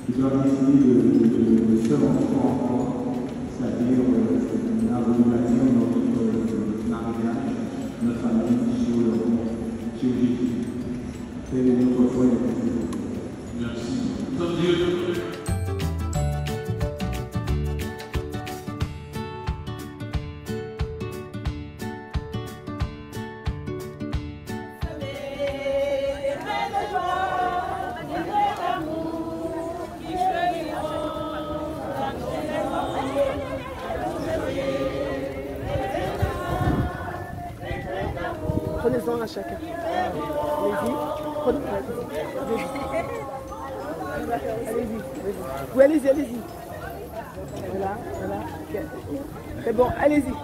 qui doivent essayer de se rencontrer, c'est-à-dire la relation de notre mariage, notre famille sur Jésus. C'est notre foi. Merci. Prenez-en à chacun. Allez-y. Allez-y. Oui, allez-y, allez-y. Voilà, voilà. Okay. C'est bon, allez-y.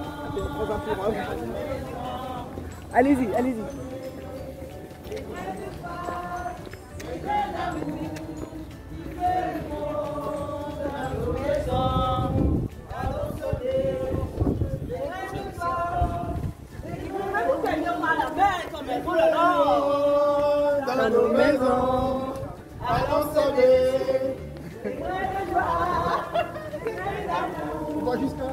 Allez-y, allez-y. Dans nos maisons, allons sauver. On va jusqu'à.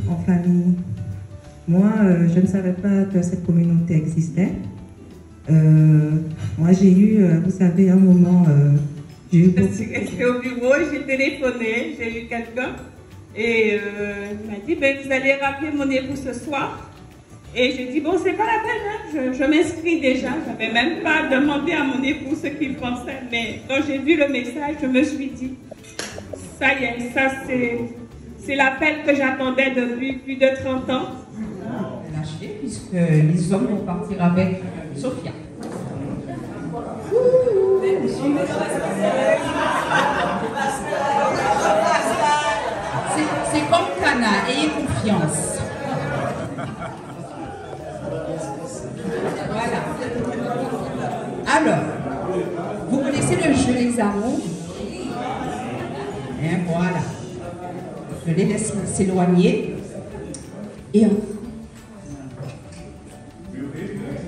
En famille. Moi, je ne savais pas que cette communauté existait. Moi, j'ai eu, vous savez, un moment... j'ai eu beaucoup... J'étais au bureau, j'ai téléphoné, j'ai eu quelqu'un et il m'a dit, ben, vous allez rappeler mon époux ce soir. Et j'ai dit, bon, c'est pas la peine, hein, je m'inscris déjà. Je n'avais même pas demandé à mon époux ce qu'il pensait. Mais quand j'ai vu le message, je me suis dit, ça y est, ça c'est l'appel que j'attendais depuis plus de 30 ans. Lâché, puisque les hommes vont partir avec Sophia. C'est comme Cana, ayez confiance. connaissez le jeu des amours? Et voilà. Je les laisse s'éloigner. Et enfin,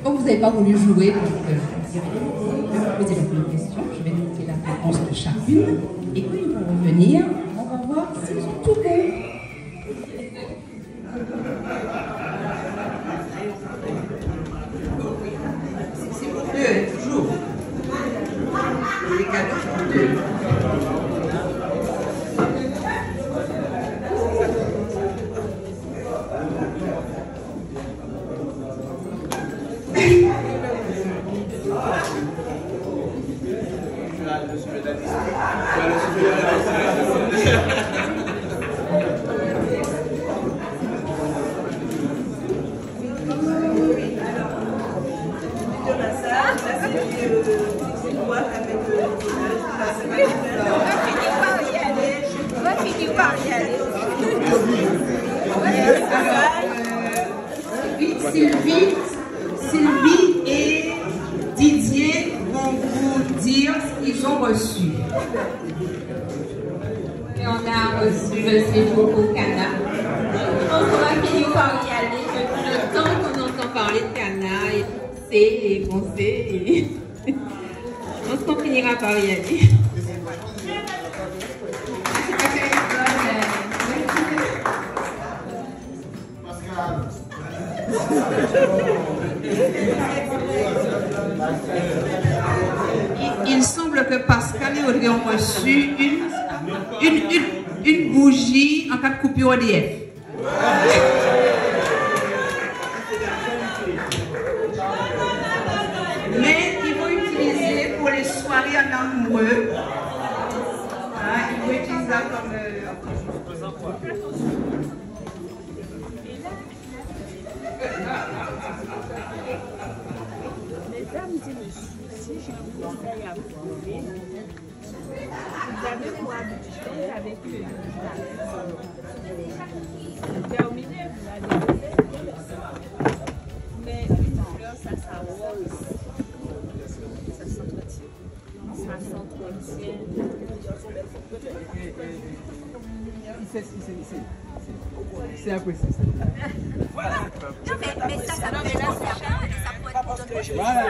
comme vous n'avez pas voulu jouer, donc, je vais vous poser la première question. Je vais noter la réponse de chacune. Et puis ils vont revenir. On va voir s'ils ont tout bon. C'est pour deux, toujours. Les cadeaux pour deux. Sylvie et Didier vont vous dire ce qu'ils ont reçu. Et on a reçu le séjour au Cana. Je pense qu'on va finir par y aller. Depuis le temps qu'on entend parler de Cana et pousser et foncer. Je pense qu'on finira par y aller. Il semble que Pascal et Audrey ont reçu une bougie en cas de coupure EDF. Mais ils vont utiliser pour les soirées en amoureux. Hein, ils vont utiliser ça comme... Mesdames et messieurs, si je vous conseille à vous lever, vous avez pour habitude avec le terminé, vous allez mais une fleur, ça s'arrose, ça s'entretient. C'est impossible. Voilà. Non, mais ça peut être ça peut être Voilà,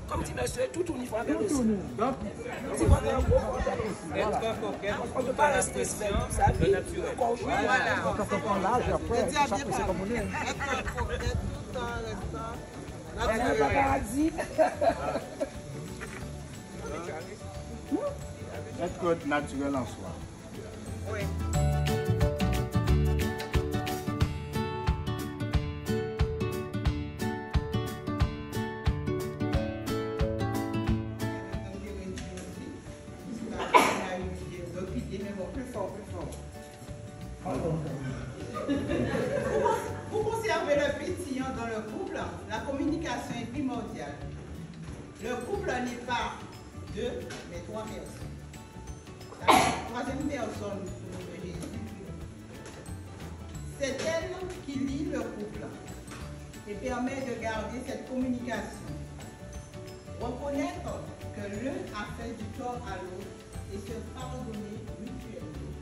comme tu le sais, tout tourne, il faut faire aussi. Donc, tu vois, on ne peut pas rester seul, ça vit naturel. quand on l'âge, après, chaque fois c'est comme on est. Être naturel en soi. Oui. Pour conserver le pétillant dans le couple, la communication est primordiale. Le couple n'est pas deux, mais trois personnes. La troisième personne de Jésus, c'est elle qui lie le couple et permet de garder cette communication. Reconnaître que l'un a fait du tort à l'autre et se pardonner mutuellement.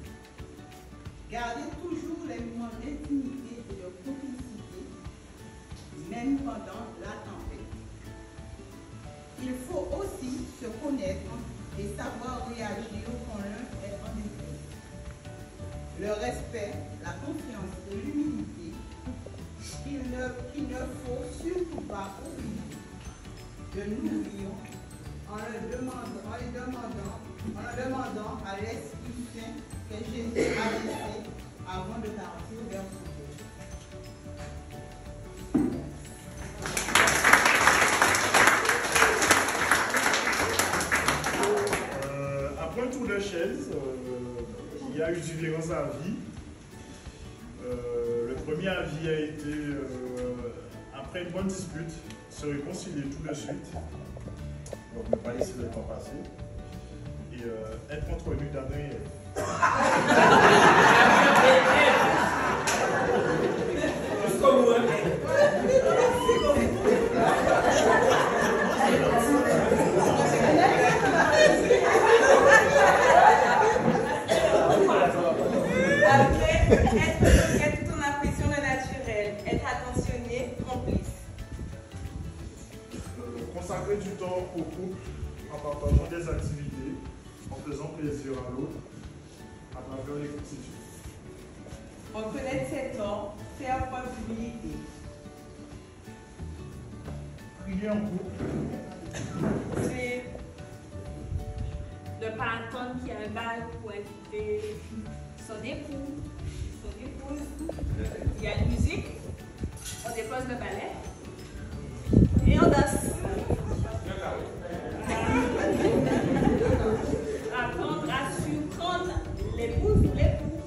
Garder toujours les moments d'intimité et de complicité, même pendant la tempête. Il faut aussi se connaître et savoir réagir quand l'un est en détresse. Le respect, la confiance et l'humilité qu'il ne faut surtout pas oublier de nourrir en le demandant à l'Esprit Saint que Jésus a laissé avant de partir vers son Père. Après un tour de chaise, il y a eu différents avis. Le premier avis a été, après une bonne dispute, se réconcilier tout de suite. Donc ne pas laisser le temps passer. Et être entre nous d'un œil. consacrer du temps au couple en partageant des activités, en faisant plaisir à l'autre, à travers l'écriture. Reconnaître ses torts, faire preuve d'humilité. Prier en couple. C'est de ne pas attendre qu'il y ait un bal pour inviter son époux, son épouse. Il y a une musique, on dépose le balai et on danse. Apprendre à surprendre l'épouse ou l'époux.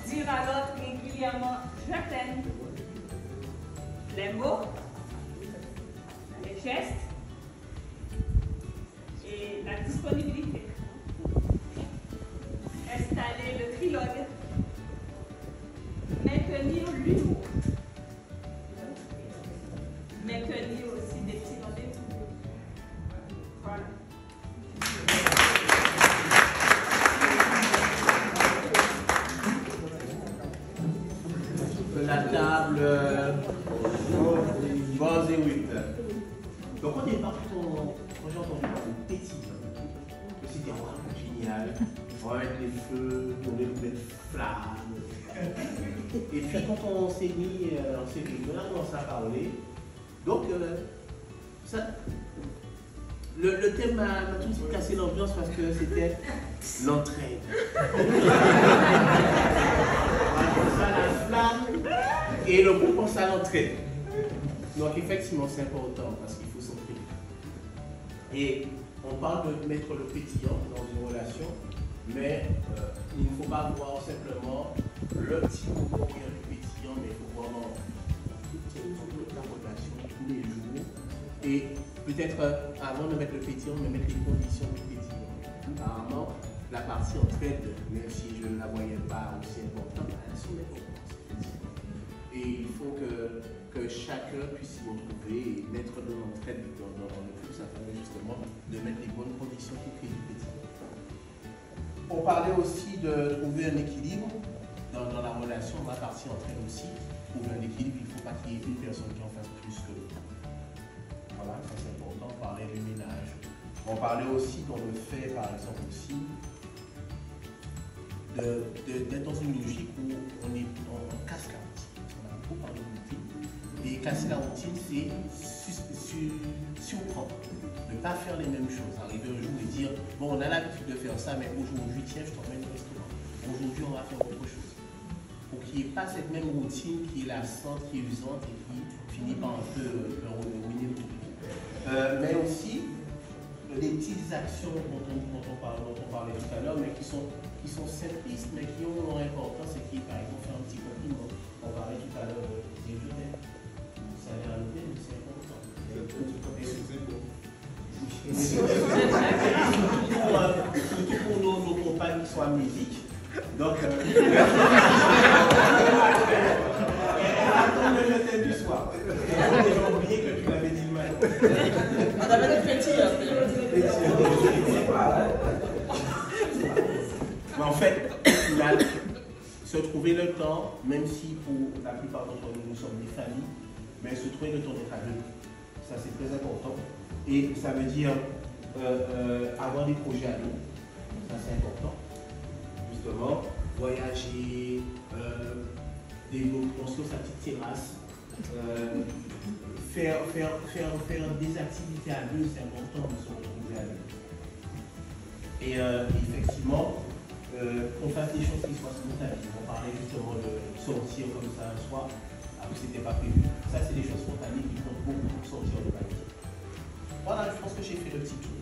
Dire à l'autre régulièrement « je t'aime ». Les mots, les gestes et la disponibilité. Installer le trilogue. Maintenir l'humour. Maintenir aussi des petits rendez-vous. Voilà. La table base et 8. Donc au départ, quand j'ai entendu parler de pétillant, c'était vraiment génial. On va mettre les feux, tourner les flammes. Et puis quand on s'est mis, on a commencé à parler. Donc le thème m'a tout de suite cassé l'ambiance parce que c'était l'entraide. La flamme et le groupe pense à l'entraide. Donc effectivement c'est important parce qu'il faut s'entraider. Et on parle de mettre le pétillant dans une relation, mais il ne faut pas voir simplement le petit moment du pétillant, mais il faut voir dans toute la relation tous les jours. Et peut-être avant de mettre le pétillant, mais mettre les conditions du pétillant. Apparemment, la partie entraide, même si je ne la voyais pas aussi importante, elle sont importantes. Et il faut que chacun puisse s'y retrouver et mettre de l'entraide dans le couple. Ça permet justement de mettre les bonnes conditions pour créer du pétillant. On parlait aussi de trouver un équilibre dans la relation, dans la partie entraide aussi. Trouver un équilibre, il ne faut pas qu'il y ait une personne qui en fasse plus que l'autre. Voilà, ça c'est important. On parlait du ménage. On parlait aussi dans le fait, par exemple, aussi d'être dans une logique où on casse la routine. On a beaucoup parlé de routine. Et casser la routine, c'est surprendre. Ne pas faire les mêmes choses. Arriver un jour et dire, bon, on a l'habitude de faire ça, mais aujourd'hui, tiens, je t'emmène au restaurant. Aujourd'hui, on va faire autre chose. Pour qu'il n'y ait pas cette même routine qui est lassante, qui est usante et qui finit par un peu ruiner le couple. Mais aussi, des petites actions dont on parlait tout à l'heure, mais qui sont simplistes, mais qui ont leur importance et qui, par exemple, faire un petit compliment. On parlait tout à l'heure de dire je t'aime. Ça a l'air à noter, mais c'est important. Surtout pour nos compagnes qui sont amnésiques. Donc, elle attend le thème du soir. Elle a déjà oublié que tu l'avais dit le matin. On avait des petits. Mais en fait, se trouver le temps, même si pour la plupart d'entre nous, nous sommes des familles, mais se trouver le temps d'être à deux. Ça, c'est très important. Et ça veut dire avoir des projets à deux. Ça, c'est important. Justement, voyager, construire sa petite terrasse, faire des activités à deux, c'est important de se retrouver à deux. Et effectivement, qu'on fasse des choses qui soient spontanées. On parlait justement de sortir comme ça un soir, alors que ce n'était pas prévu. Ça, c'est des choses spontanées qui comptent beaucoup pour sortir de Paris. Voilà, je pense que j'ai fait le petit tour.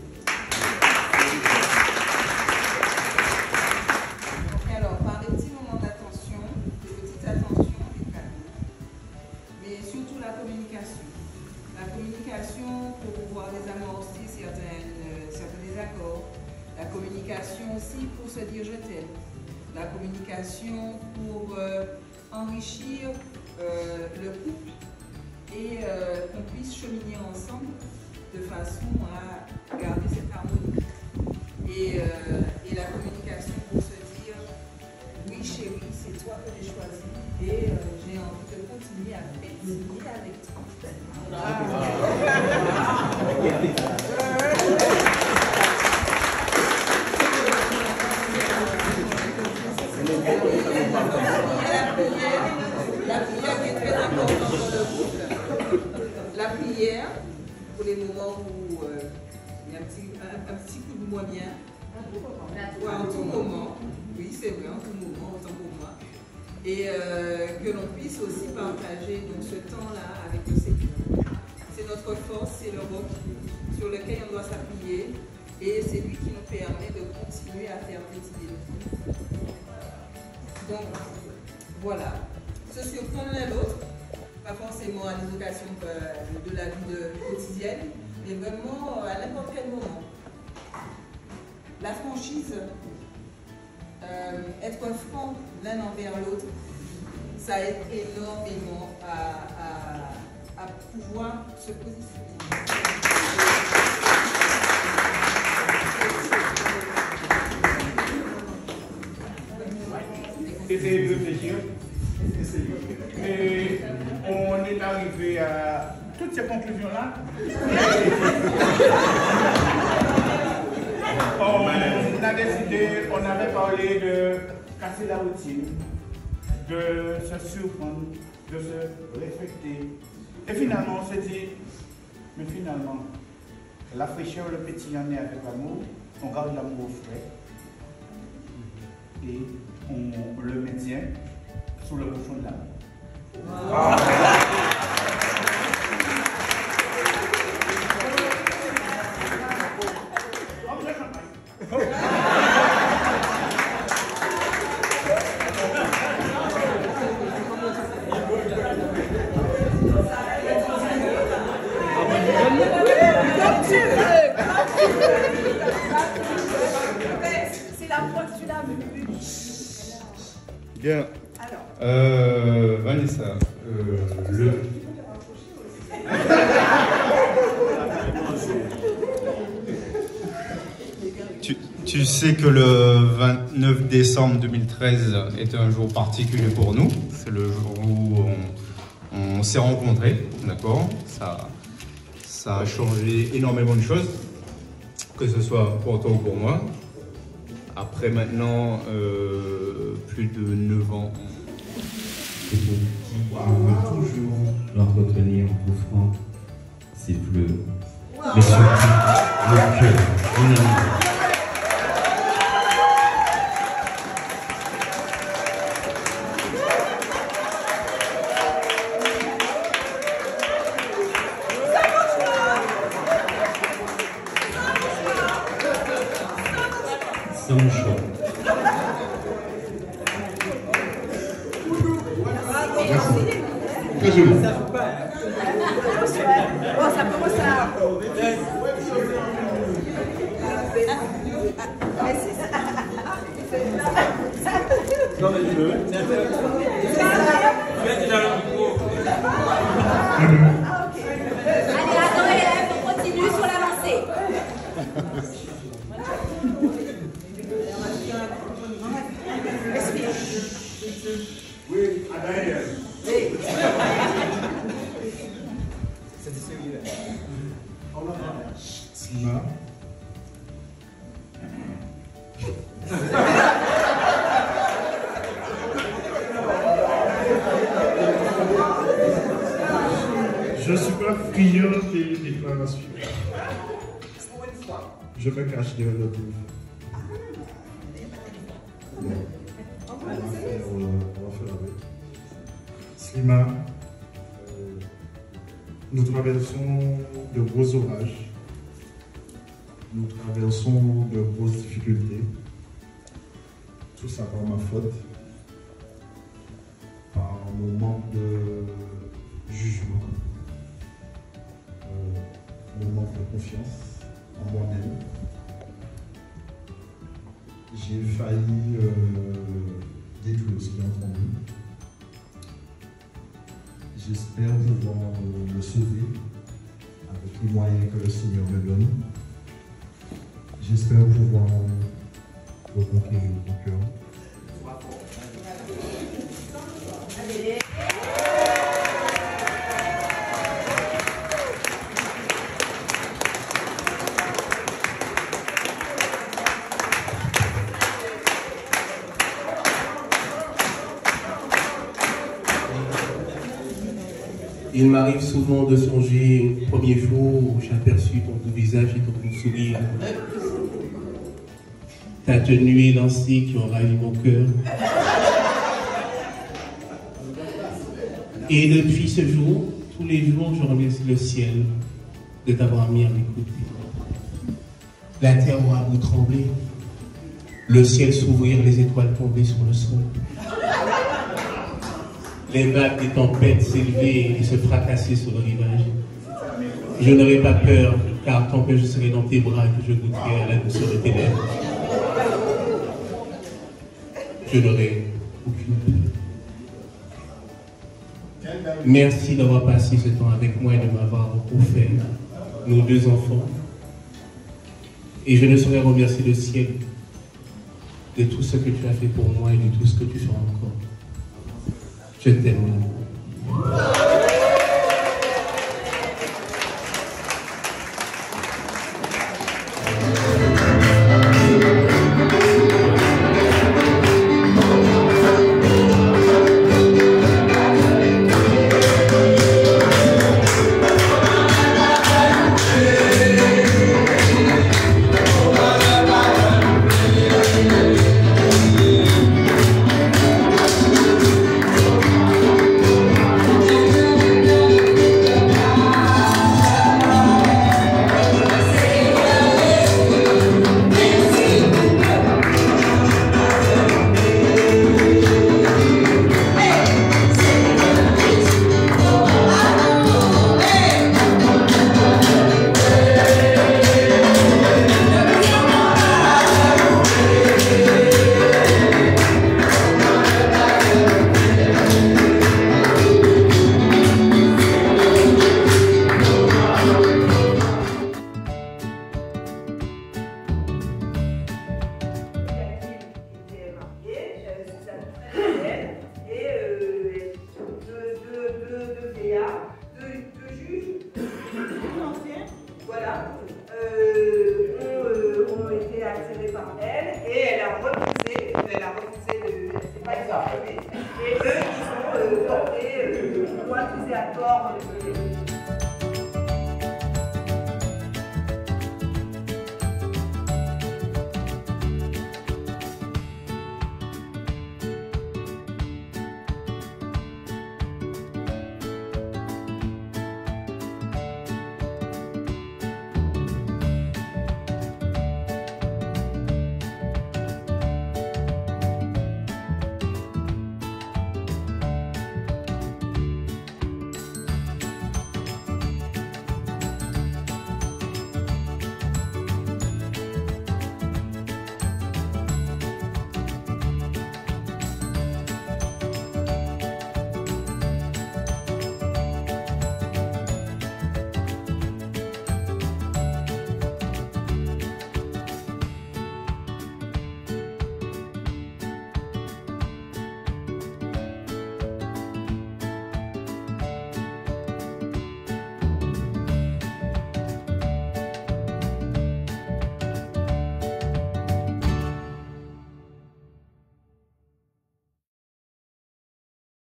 Alors, par des petits moments d'attention, de petites attentions des familles, mais surtout la communication. La communication pour pouvoir désamorcer certains désaccords. La communication aussi pour se dire je t'aime. La communication pour enrichir le couple et qu'on puisse cheminer ensemble de façon à garder cette harmonie. Et la communication pour se dire oui chérie, c'est toi que j'ai choisi et j'ai envie de continuer à pétiller avec toi. La prière est très importante dans le couple. La prière, pour les moments où il y a un petit coup de moins bien, ou en tout moment, oui c'est vrai, en tout moment, autant pour moi, et que l'on puisse aussi partager donc, ce temps-là avec le Seigneur. C'est notre force, c'est le roc sur lequel on doit s'appuyer, et c'est lui qui nous permet de continuer à faire pétiller le feu. Donc, voilà. Se surprendre l'un l'autre, pas forcément à des occasions de la vie quotidienne, mais vraiment à n'importe quel moment. La franchise, être franc l'un envers l'autre, ça aide énormément à pouvoir se positionner. Essayez de réfléchir. Et on est arrivé à toutes ces conclusions-là. On a décidé, on avait parlé de casser la routine, de se surprendre, de se respecter. Et finalement, on s'est dit, mais finalement, la fraîcheur, le pétillant est avec l'amour, on garde l'amour au frais et on le maintient sous le bouchon de l'amour. C'est la fois que tu l'as vu. Bien. Vanessa, tu sais que le 29 décembre 2013 est un jour particulier pour nous. C'est le jour où on s'est rencontrés, d'accord ? Ça a changé énormément de choses, que ce soit pour toi ou pour moi. Après maintenant plus de 9 ans. Et pour qui veut toujours l'entretenir en franc, c'est fleurs. Mais surtout, le cœur, mon ami. Sans choix. Très joli. Bon, ça commence à... Non, mais tu veux. Allez, attends, élève, on continue sur la lancée. Oui, Anaël. C'était celui-là. Slima. Je ne suis pas friand des déclarations. Je me cache derrière le bouche. On va faire avec. Slima, nous traversons de gros orages. Nous traversons de grosses difficultés. Tout ça par ma faute. Par mon manque de jugement. Mon manque de confiance en moi-même. J'ai failli détruire ce qui est entre nous. J'espère pouvoir le sauver avec les moyens que le Seigneur me donne. J'espère pouvoir reconquérir mon cœur. Il m'arrive souvent de songer au premier jour où j'ai aperçu ton beau visage et ton beau sourire. Ta tenue élancée qui ont ravi mon cœur. Et depuis ce jour, tous les jours, je remercie le ciel de t'avoir mis à mes côtés. La terre aura beau trembler, le ciel s'ouvrir, les étoiles tomber sur le sol. Les vagues des tempêtes s'élever et se fracasser sur le rivage. Je n'aurai pas peur, car tant que je serai dans tes bras, que je goûterai à la douceur de tes lèvres. Je n'aurai aucune peur. Merci d'avoir passé ce temps avec moi et de m'avoir offert nos 2 enfants. Et je ne saurais remercier le ciel de tout ce que tu as fait pour moi et de tout ce que tu feras encore. Je t'aime.